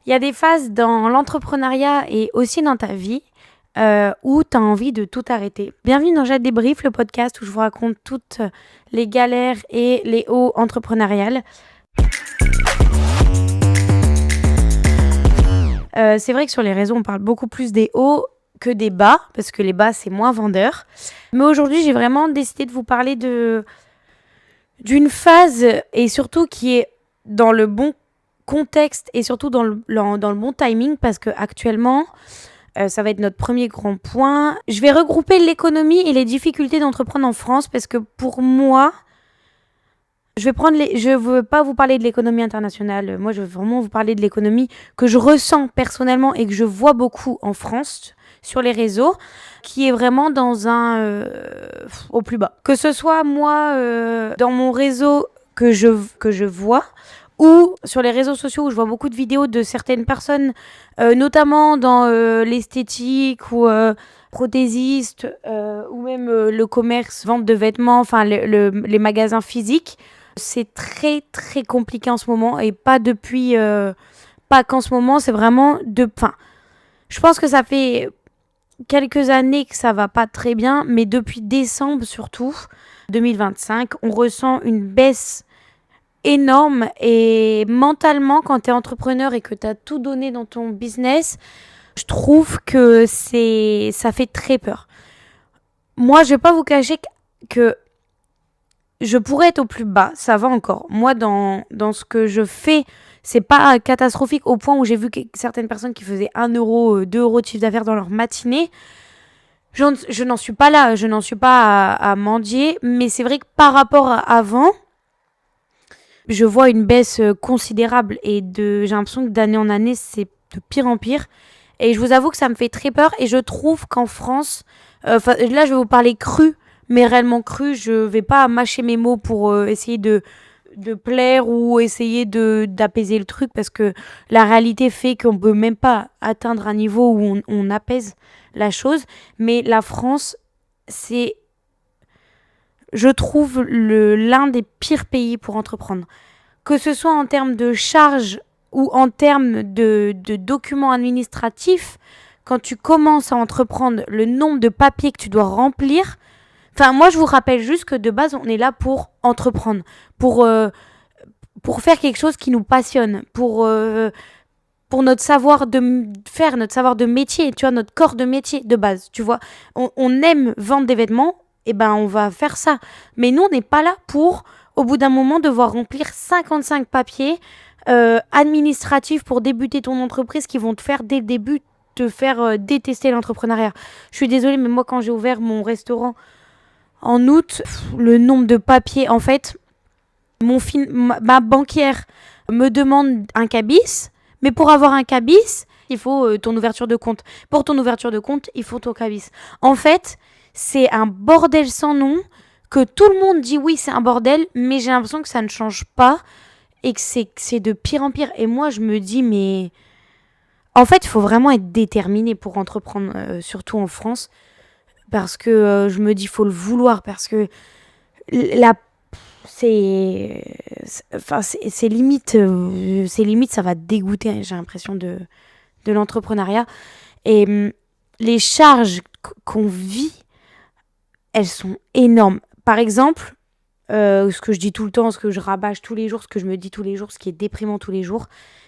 Il y a des phases dans l'entrepreneuriat et aussi dans ta vie où tu as envie de tout arrêter. Bienvenue dans Jade Débrief, le podcast où je vous raconte toutes les galères et les hauts entrepreneuriales. C'est vrai que sur les réseaux, on parle beaucoup plus des hauts que des bas, parce que les bas, c'est moins vendeur. Mais aujourd'hui, j'ai vraiment décidé de vous parler d'une phase, et surtout qui est dans le bon contexte, et surtout dans le bon timing, parce qu'actuellement, ça va être notre premier grand point. Je vais regrouper l'économie et les difficultés d'entreprendre en France, parce que pour moi, je veux pas vous parler de l'économie internationale. Moi, je veux vraiment vous parler de l'économie que je ressens personnellement et que je vois beaucoup en France sur les réseaux, qui est vraiment dans au plus bas. Que ce soit moi dans mon réseau que je vois, ou sur les réseaux sociaux où je vois beaucoup de vidéos de certaines personnes, notamment dans l'esthétique ou prothésistes, ou même le commerce, vente de vêtements, enfin les magasins physiques. C'est très très compliqué en ce moment et pas qu'en ce moment, c'est vraiment je pense que ça fait quelques années que ça va pas très bien, mais depuis décembre surtout 2025, on ressent une baisse énorme et mentalement, quand tu es entrepreneur et que tu as tout donné dans ton business, je trouve que ça fait très peur. Moi, je vais pas vous cacher que je pourrais être au plus bas, ça va encore. Moi, dans ce que je fais, c'est pas catastrophique au point où j'ai vu certaines personnes qui faisaient 1 euro, 2 euros de chiffre d'affaires dans leur matinée. Je n'en suis pas là, je n'en suis pas à mendier, mais c'est vrai que par rapport à avant, je vois une baisse considérable et j'ai l'impression que d'année en année, c'est de pire en pire. Et je vous avoue que ça me fait très peur et je trouve qu'en France, là je vais vous parler cru, mais réellement cru, je vais pas mâcher mes mots pour essayer de plaire ou essayer d'apaiser le truc, parce que la réalité fait qu'on peut même pas atteindre un niveau où on apaise la chose. Mais la France, c'est, je trouve, l'un des pires pays pour entreprendre. Que ce soit en termes de charges ou en termes de documents administratifs, quand tu commences à entreprendre, le nombre de papiers que tu dois remplir. Enfin, moi, je vous rappelle juste que de base, on est là pour entreprendre, pour faire quelque chose qui nous passionne, pour notre savoir de faire, notre savoir de métier, tu vois, notre corps de métier de base, tu vois. On aime vendre des vêtements, et ben on va faire ça. Mais nous, on n'est pas là pour, au bout d'un moment, devoir remplir 55 papiers administratifs pour débuter ton entreprise, qui vont te faire, dès le début, te faire détester l'entrepreneuriat. Je suis désolée, mais moi, quand j'ai ouvert mon restaurant en août, le nombre de papiers, en fait, ma banquière me demande un cabis, mais pour avoir un cabis, il faut ton ouverture de compte. Pour ton ouverture de compte, il faut ton cabis. En fait, c'est un bordel sans nom, que tout le monde dit oui, c'est un bordel, mais j'ai l'impression que ça ne change pas et que c'est de pire en pire. Et moi, je me dis, mais en fait, il faut vraiment être déterminé pour entreprendre, surtout en France, parce que je me dis, il faut le vouloir, parce que la c'est limite, ça va te dégoûter, j'ai l'impression, de l'entrepreneuriat. Et les charges qu'on vit, elles sont énormes. Par exemple, ce que je dis tout le temps, ce que je rabâche tous les jours, ce que je me dis tous les jours, ce qui est déprimant tous les jours,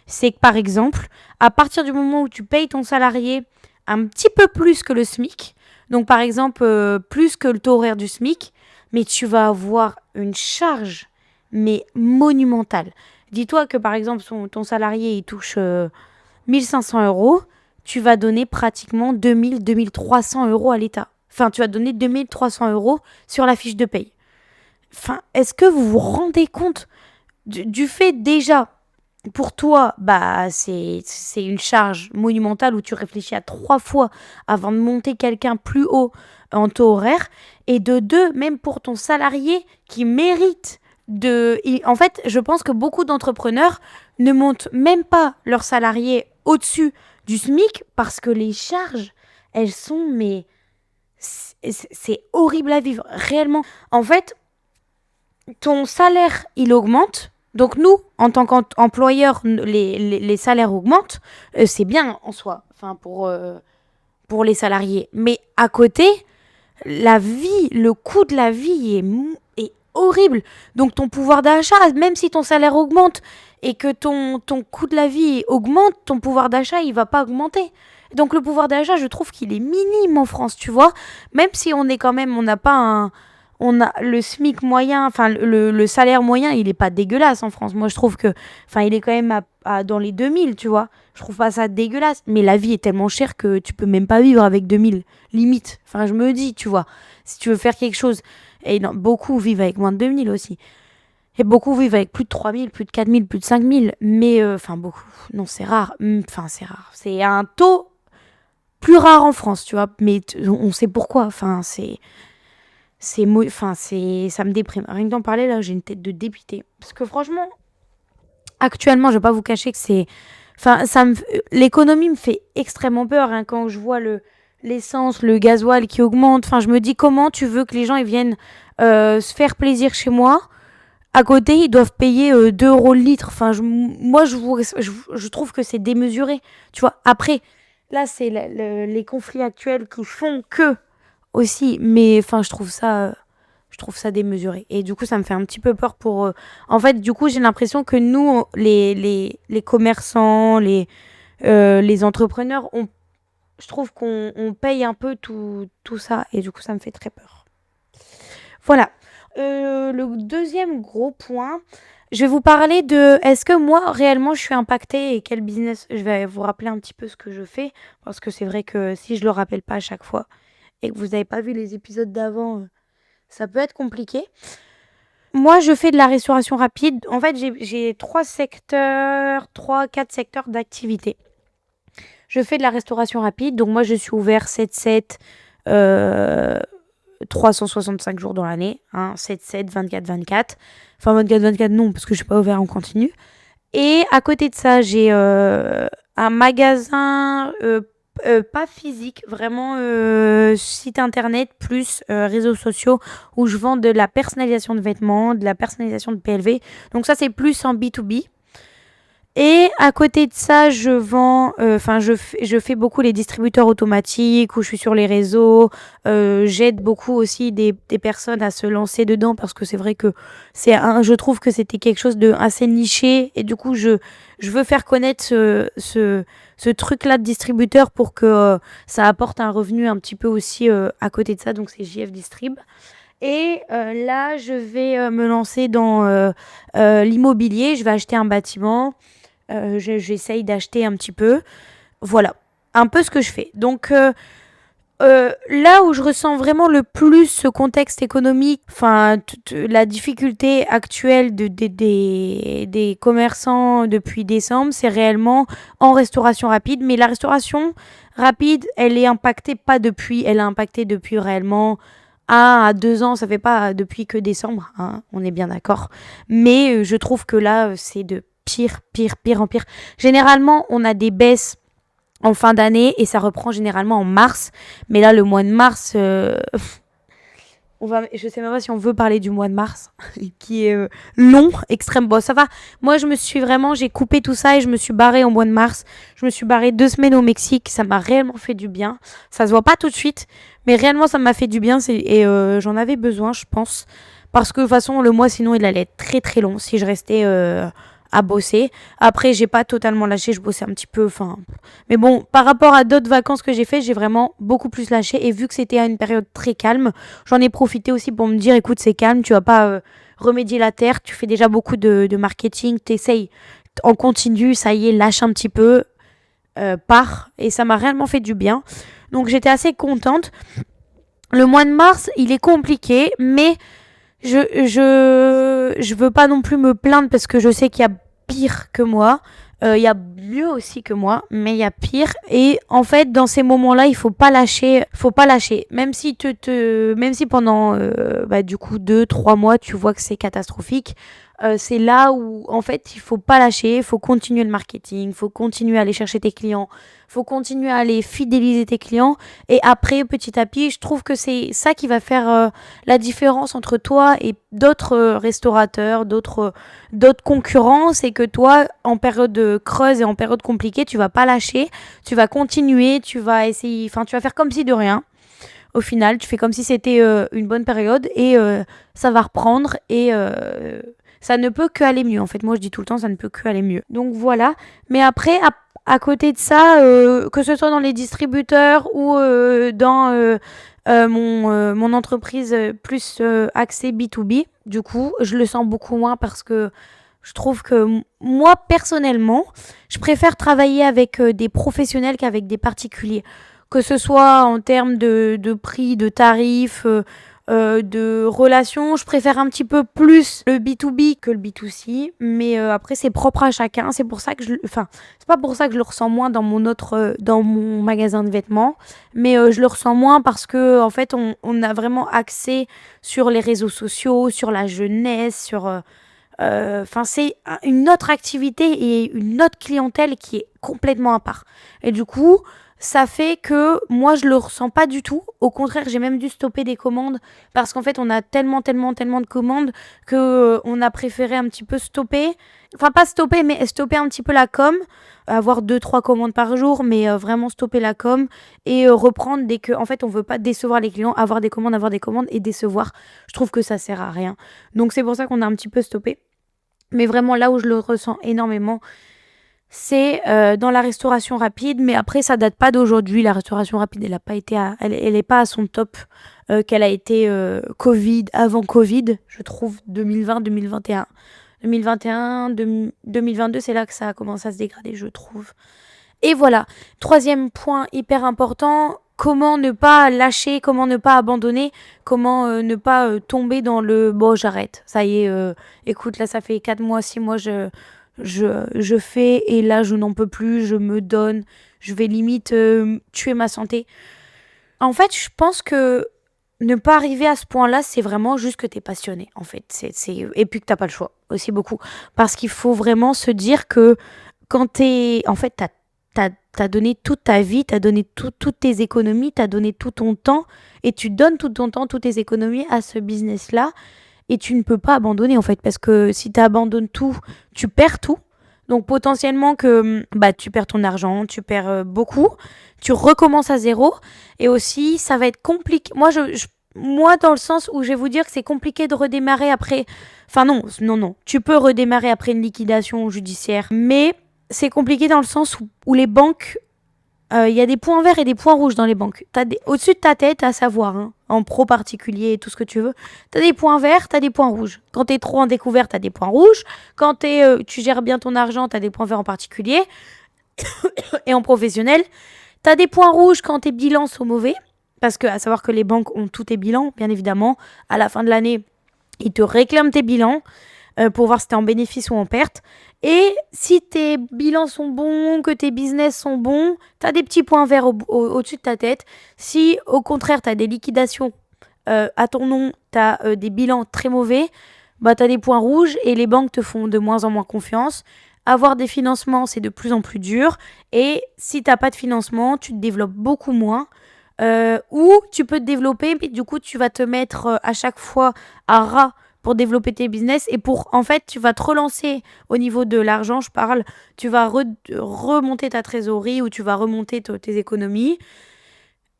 c'est que, par exemple, à partir du moment où tu payes ton salarié un petit peu plus que le SMIC, donc par exemple plus que le taux horaire du SMIC, mais tu vas avoir une charge, mais monumentale. Dis-toi que par exemple, ton salarié, il touche 1500 euros, tu vas donner pratiquement 2300 euros à l'État. Enfin, tu vas donner 2300 euros sur la fiche de paye. Enfin, est-ce que vous vous rendez compte du fait déjà, pour toi, bah c'est une charge monumentale où tu réfléchis à 3 fois avant de monter quelqu'un plus haut en taux horaire, et de 2, même pour ton salarié qui mérite en fait, je pense que beaucoup d'entrepreneurs ne montent même pas leurs salariés au-dessus du SMIC, parce que les charges, elles sont, mais c'est horrible à vivre, réellement. En fait, ton salaire, il augmente, Donc nous, en tant qu'employeur, les salaires augmentent, c'est bien en soi, enfin pour les salariés. Mais à côté, la vie, le coût de la vie est horrible. Donc ton pouvoir d'achat, même si ton salaire augmente et que ton coût de la vie augmente, ton pouvoir d'achat, il va pas augmenter. Donc le pouvoir d'achat, je trouve qu'il est minime en France, tu vois. Même si on est quand même, on n'a pas un... On a le SMIC moyen, enfin le salaire moyen, il est pas dégueulasse en France. Moi, je trouve que, enfin, il est quand même dans les 2000, tu vois. Je trouve pas ça dégueulasse. Mais la vie est tellement chère que tu peux même pas vivre avec 2000, limite. Enfin, je me dis, tu vois, si tu veux faire quelque chose, et non, beaucoup vivent avec moins de 2000 aussi. Et beaucoup vivent avec plus de 3000, plus de 4000, plus de 5000. Mais, enfin, beaucoup. Non, c'est rare. Enfin, c'est rare. C'est un taux plus rare en France, tu vois. Mais on sait pourquoi. Enfin, ça me déprime. Rien que d'en parler, là, j'ai une tête de dépité. Parce que franchement, actuellement, je vais pas vous cacher que c'est... Enfin, l'économie me fait extrêmement peur, hein, quand je vois l'essence, le gasoil qui augmente. Enfin, je me dis, comment tu veux que les gens ils viennent se faire plaisir chez moi? À côté, ils doivent payer 2 euros le litre. Enfin, moi, je trouve que c'est démesuré. Tu vois, après, là, c'est les conflits actuels qui font que aussi, mais enfin, je trouve ça démesuré. Et du coup, ça me fait un petit peu peur pour. En fait, du coup, j'ai l'impression que nous, les commerçants, les entrepreneurs, je trouve qu'on paye un peu tout ça. Et du coup, ça me fait très peur. Voilà. Le deuxième gros point, je vais vous parler de est-ce que moi, réellement, je suis impactée et quel business. Je vais vous rappeler un petit peu ce que je fais. Parce que c'est vrai que si je le rappelle pas à chaque fois et que vous n'avez pas vu les épisodes d'avant, ça peut être compliqué. Moi, je fais de la restauration rapide. En fait, j'ai quatre secteurs d'activité. Je fais de la restauration rapide. Donc, moi, je suis ouvert 7-7, euh, 365 jours dans l'année. Hein, 7-7, 24-24. Enfin, 24-24, non, parce que je ne suis pas ouvert en continu. Et à côté de ça, j'ai un magasin pas physique, vraiment site internet plus réseaux sociaux où je vends de la personnalisation de vêtements, de la personnalisation de PLV. Donc ça, c'est plus en B2B. Et à côté de ça, je vends, je fais beaucoup les distributeurs automatiques où je suis sur les réseaux. J'aide beaucoup aussi des personnes à se lancer dedans parce que c'est vrai que je trouve que c'était quelque chose de assez niché et du coup, je veux faire connaître ce truc-là de distributeur pour que ça apporte un revenu un petit peu aussi à côté de ça. Donc, c'est JF Distrib. Et là, je vais me lancer dans l'immobilier. Je vais acheter un bâtiment. J'essaye d'acheter un petit peu. Voilà, un peu ce que je fais. Donc là où je ressens vraiment le plus ce contexte économique, enfin la difficulté actuelle des commerçants depuis décembre, c'est réellement en restauration rapide. Mais la restauration rapide, elle est impactée pas depuis, elle a impacté depuis réellement 1 à 2 ans, ça fait pas depuis que décembre, hein, on est bien d'accord. Mais je trouve que là, c'est de pire en pire. Généralement, on a des baisses en fin d'année et ça reprend généralement en mars. Mais là, le mois de mars, je sais même pas si on veut parler du mois de mars, qui est long, extrême. Bon, ça va. Moi, j'ai coupé tout ça et je me suis barrée au mois de mars. Je me suis barrée 2 semaines au Mexique. Ça m'a réellement fait du bien. Ça se voit pas tout de suite, mais réellement, ça m'a fait du bien. Et j'en avais besoin, je pense. Parce que de toute façon, le mois, sinon, il allait être très très long si je restais à bosser. Après, j'ai pas totalement lâché, je bossais un petit peu, enfin. Mais bon, par rapport à d'autres vacances que j'ai fait, j'ai vraiment beaucoup plus lâché. Et vu que c'était à une période très calme, j'en ai profité aussi pour me dire, écoute, c'est calme, tu vas pas remédier la terre, tu fais déjà beaucoup de marketing, t'essayes en continu, ça y est, lâche un petit peu, pars. Et ça m'a réellement fait du bien. Donc j'étais assez contente. Le mois de mars, il est compliqué, mais je veux pas non plus me plaindre parce que je sais qu'il y a pire que moi. Il y a mieux aussi que moi, mais il y a pire. Et en fait, dans ces moments-là, il faut pas lâcher. Faut pas lâcher. Même si pendant du coup 2-3 mois, tu vois que c'est catastrophique, c'est là où, en fait, il faut pas lâcher, il faut continuer le marketing, il faut continuer à aller chercher tes clients, il faut continuer à aller fidéliser tes clients. Et après, petit à petit, je trouve que c'est ça qui va faire la différence entre toi et d'autres restaurateurs, d'autres concurrents. C'est que toi, en période creuse et en période compliquée, tu vas pas lâcher, tu vas continuer, tu vas essayer, enfin, tu vas faire comme si de rien. Au final, tu fais comme si c'était une bonne période et ça va reprendre et ça ne peut que aller mieux. En fait, moi, je dis tout le temps, ça ne peut que aller mieux. Donc voilà. Mais après, à côté de ça, que ce soit dans les distributeurs ou dans mon entreprise plus axée B2B, du coup, je le sens beaucoup moins parce que je trouve que moi, personnellement, je préfère travailler avec des professionnels qu'avec des particuliers. Que ce soit en termes de prix, de tarifs, de relations, je préfère un petit peu plus le B2B que le B2C, mais après c'est propre à chacun. C'est pour ça que c'est pas pour ça que je le ressens moins dans mon magasin de vêtements, mais je le ressens moins parce que en fait on a vraiment axé sur les réseaux sociaux, sur la jeunesse, c'est une autre activité et une autre clientèle qui est complètement à part. Et du coup, ça fait que moi, je le ressens pas du tout. Au contraire, j'ai même dû stopper des commandes parce qu'en fait, on a tellement, tellement, tellement de commandes que on a préféré un petit peu stopper. Enfin, pas stopper, mais stopper un petit peu la com. Avoir 2-3 commandes par jour, mais vraiment stopper la com et reprendre dès que, en fait, on veut pas décevoir les clients, avoir des commandes et décevoir. Je trouve que ça sert à rien. Donc, c'est pour ça qu'on a un petit peu stoppé. Mais vraiment, là où je le ressens énormément, c'est dans la restauration rapide. Mais après, ça date pas d'aujourd'hui. La restauration rapide, elle est pas à son top qu'elle a été avant Covid, je trouve, 2020, 2021. 2021, 2022, c'est là que ça a commencé à se dégrader, je trouve. Et voilà, troisième point hyper important, comment ne pas lâcher, comment ne pas abandonner, comment ne pas tomber dans le bon, j'arrête, ça y est, écoute, là ça fait 4 mois, 6 mois, je fais et là je n'en peux plus, je me donne, je vais limite tuer ma santé. En fait, je pense que ne pas arriver à ce point-là, c'est vraiment juste que t'es passionné, en fait. Et puis que t'as pas le choix, aussi beaucoup. Parce qu'il faut vraiment se dire que quand en fait, t'as donné toute ta vie, t'as donné toutes tes économies, t'as donné tout ton temps, et tu donnes tout ton temps, toutes tes économies à ce business-là, et tu ne peux pas abandonner, en fait. Parce que si t'abandonnes tout, tu perds tout. Donc potentiellement que tu perds ton argent, tu perds beaucoup, tu recommences à zéro et aussi ça va être compliqué. Moi dans le sens où je vais vous dire que c'est compliqué de redémarrer après. Enfin non, tu peux redémarrer après une liquidation judiciaire, mais c'est compliqué dans le sens où les banques, il y a des points verts et des points rouges dans les banques. Au-dessus de ta tête, à savoir, hein, en pro particulier et tout ce que tu veux, t'as des points verts, t'as des points rouges. Quand t'es trop en découverte, t'as des points rouges. Quand tu gères bien ton argent, t'as des points verts en particulier. Et en professionnel, t'as des points rouges quand tes bilans sont mauvais. Parce que, à savoir que les banques ont tous tes bilans, bien évidemment. À la fin de l'année, ils te réclament tes bilans pour voir si t'es en bénéfice ou en perte. Et si tes bilans sont bons, que tes business sont bons, t'as des petits points verts au-dessus de ta tête. Si au contraire t'as des liquidations à ton nom, t'as des bilans très mauvais, t'as des points rouges et les banques te font de moins en moins confiance. Avoir des financements, c'est de plus en plus dur. Et si t'as pas de financement, tu te développes beaucoup moins. Ou tu peux te développer, mais du coup tu vas te mettre à chaque fois à ras pour développer tes business et en fait, tu vas te relancer au niveau de l'argent, je parle, tu vas remonter ta trésorerie ou tu vas remonter tes économies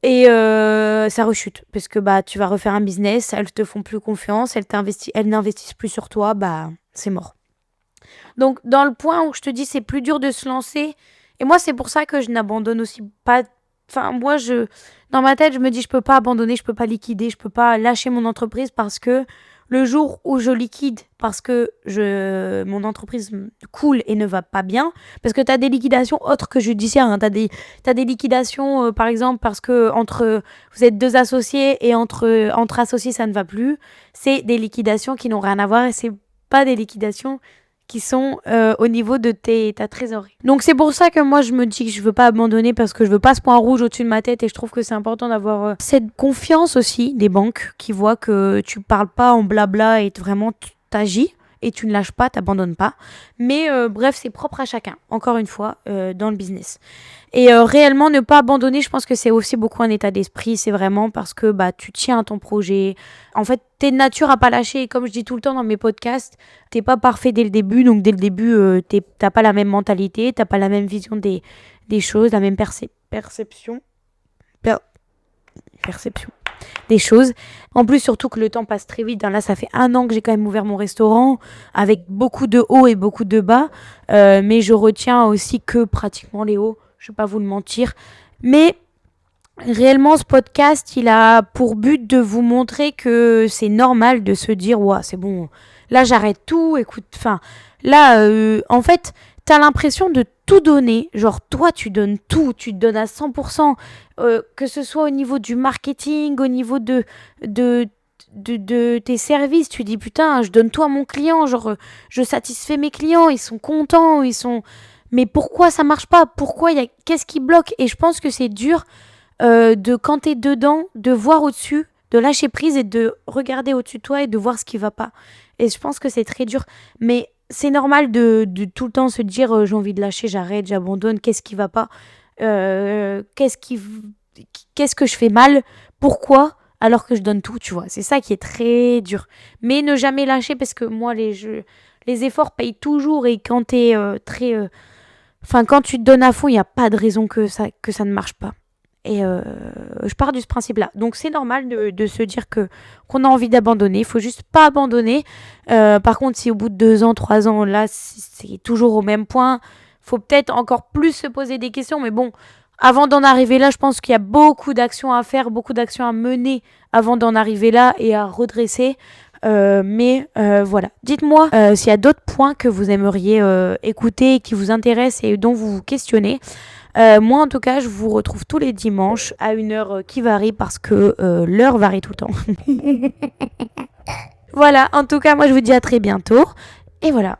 et ça rechute parce que tu vas refaire un business, elles te font plus confiance, elles n'investissent plus sur toi, c'est mort. Donc, dans le point où je te dis c'est plus dur de se lancer, et moi, c'est pour ça que je n'abandonne aussi pas. Enfin, moi, dans ma tête, je me dis je peux pas abandonner, je peux pas liquider, je peux pas lâcher mon entreprise parce que le jour où je liquide parce que mon entreprise coule et ne va pas bien, parce que tu as des liquidations autres que judiciaires, hein, t'as des liquidations par exemple parce que vous êtes deux associés et entre associés ça ne va plus, c'est des liquidations qui n'ont rien à voir et c'est pas des liquidations qui sont au niveau de ta trésorerie. Donc c'est pour ça que moi je me dis que je veux pas abandonner parce que je veux pas ce point rouge au-dessus de ma tête et je trouve que c'est important d'avoir cette confiance aussi des banques qui voient que tu parles pas en blabla et vraiment t'agis et tu ne lâches pas, t'abandonnes pas. Mais bref, c'est propre à chacun, encore une fois, dans le business. Et réellement, ne pas abandonner, je pense que c'est aussi beaucoup un état d'esprit. C'est vraiment parce que tu tiens à ton projet. En fait, t'es de nature à pas lâcher. Et comme je dis tout le temps dans mes podcasts, t'es pas parfait dès le début. Donc dès le début, t'as pas la même mentalité, t'as pas la même vision des choses, la même perception. Perception des choses. En plus, surtout que le temps passe très vite. Là, ça fait 1 an que j'ai quand même ouvert mon restaurant avec beaucoup de hauts et beaucoup de bas. Mais je retiens aussi que pratiquement les hauts. Je vais pas vous le mentir. Mais réellement, ce podcast, il a pour but de vous montrer que c'est normal de se dire, ouais, c'est bon, là, j'arrête tout. Écoute, là, en fait, t'as l'impression de tout donner. Genre, toi, tu donnes tout. Tu te donnes à 100%. Que ce soit au niveau du marketing, au niveau de tes services. Tu dis, putain, je donne tout à mon client. Genre, je satisfais mes clients. Ils sont contents. Mais pourquoi ça marche pas? Qu'est-ce qui bloque? Et je pense que c'est dur de quand t'es dedans, de voir au-dessus, de lâcher prise et de regarder au-dessus de toi et de voir ce qui va pas. Et je pense que c'est très dur. Mais c'est normal de tout le temps se dire j'ai envie de lâcher, j'arrête, j'abandonne, qu'est-ce qui va pas, qu'est-ce que je fais mal, pourquoi, alors que je donne tout, tu vois. C'est ça qui est très dur. Mais ne jamais lâcher parce que moi, les efforts payent toujours et quand t'es quand tu te donnes à fond, il n'y a pas de raison que ça ne marche pas. Et je pars de ce principe-là. Donc c'est normal de se dire qu'on a envie d'abandonner. Il faut juste pas abandonner. Par contre, si au bout de 2 ans, 3 ans, là, c'est toujours au même point, faut peut-être encore plus se poser des questions. Mais bon, avant d'en arriver là, je pense qu'il y a beaucoup d'actions à faire, beaucoup d'actions à mener avant d'en arriver là et à redresser. Mais voilà. Dites-moi s'il y a d'autres points que vous aimeriez écouter, qui vous intéressent et dont vous vous questionnez. Moi, en tout cas, je vous retrouve tous les dimanches à une heure qui varie parce que l'heure varie tout le temps. Voilà, en tout cas, moi, je vous dis à très bientôt. Et voilà.